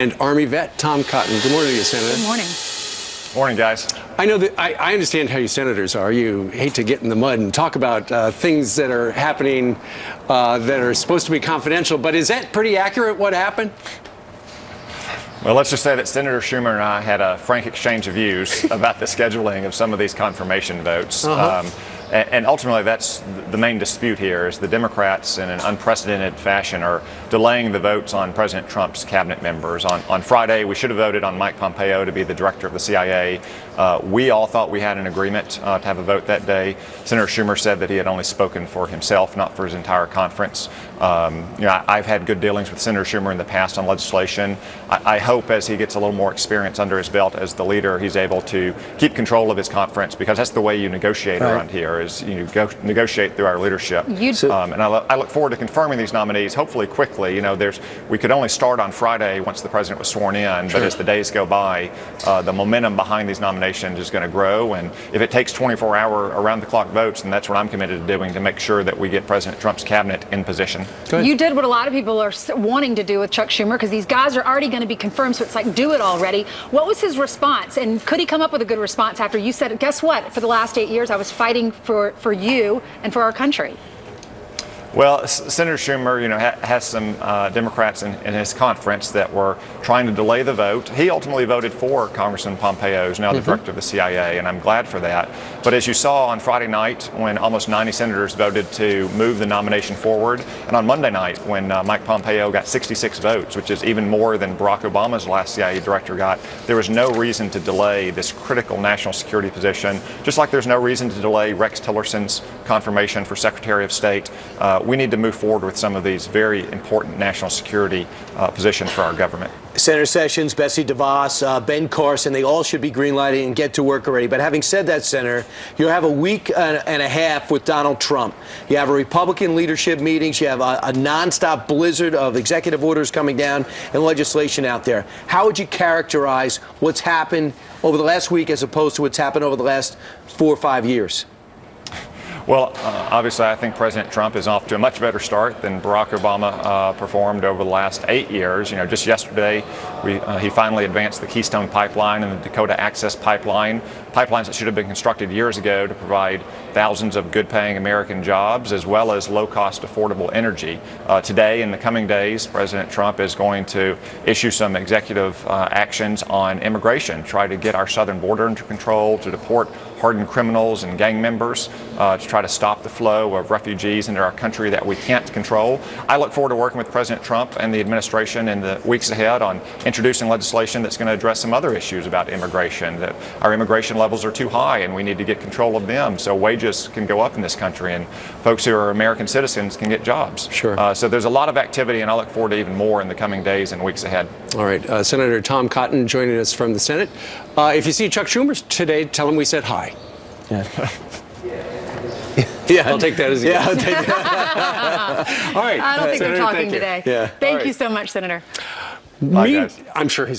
And Army vet Tom Cotton. Good morning to you, Senator. Good morning. Morning, guys. I know that I understand how you senators are. You hate to get in the mud and talk about things that are happening that are supposed to be confidential, but is that pretty accurate what happened? Well, let's just say that Senator Schumer and I had a frank exchange of views about the scheduling of some of these confirmation votes. And ultimately, that's the main dispute here is the Democrats, in an unprecedented fashion, are delaying the votes on President Trump's cabinet members. On Friday, we should have voted on Mike Pompeo to be the director of the CIA. We all thought we had an agreement to have a vote that day. Senator Schumer said that he had only spoken for himself, not for his entire conference. I've had good dealings with Senator Schumer in the past on legislation. I hope as he gets a little more experience under his belt as the leader, he's able to keep control of his conference, because that's the way you negotiate around here, is you negotiate through our leadership. And I look forward to confirming these nominees, hopefully quickly. We could only start on Friday once the president was sworn in, but as the days go by, the momentum behind these nominations is going to grow. And if it takes 24-hour around-the-clock votes, then that's what I'm committed to doing, to make sure that we get President Trump's cabinet in position. You did what a lot of people are wanting to do with Chuck Schumer, because these guys are already going to be confirmed, so it's like, do it already. What was his response? And could he come up with a good response after you said, guess what? For the last 8 years, I was fighting for you and for our country. Well, Senator Schumer, has some Democrats in his conference that were trying to delay the vote. He ultimately voted for Congressman Pompeo, who's now the director of the CIA, and I'm glad for that. But as you saw on Friday night, when almost 90 senators voted to move the nomination forward, and on Monday night, when Mike Pompeo got 66 votes, which is even more than Barack Obama's last CIA director got, there was no reason to delay this critical national security position, just like there's no reason to delay Rex Tillerson's confirmation for Secretary of State. We need to move forward with some of these very important national security positions for our government. Senator Sessions, Betsy DeVos, Ben Carson, they all should be green-lighting and get to work already. But having said that, Senator, you have a week and a half with Donald Trump. You have a Republican leadership meetings. You have a nonstop blizzard of executive orders coming down and legislation out there. How would you characterize what's happened over the last week as opposed to what's happened over the last 4 or 5 years? Well, obviously, I think President Trump is off to a much better start than Barack Obama performed over the last 8 years. Just yesterday, he finally advanced the Keystone Pipeline and the Dakota Access Pipeline, pipelines that should have been constructed years ago to provide thousands of good-paying American jobs, as well as low-cost, affordable energy. Today, in the coming days, President Trump is going to issue some executive actions on immigration, try to get our southern border under control, to deport hardened criminals and gang members, to try to stop the flow of refugees into our country that we can't control. I look forward to working with President Trump and the administration in the weeks ahead on introducing legislation that's going to address some other issues about immigration, that our immigration levels are too high and we need to get control of them so wages can go up in this country and folks who are American citizens can get jobs. Sure. So there's a lot of activity, and I look forward to even more in the coming days and weeks ahead. All right. Senator Tom Cotton joining us from the Senate. If you see Chuck Schumer today, tell him we said hi. Yeah, I'll take that as a yes. I'll take that. All right. I don't think Senator, they're talking thank you. today. Yeah. Thank you so much, Senator. Bye, guys. I'm sure he's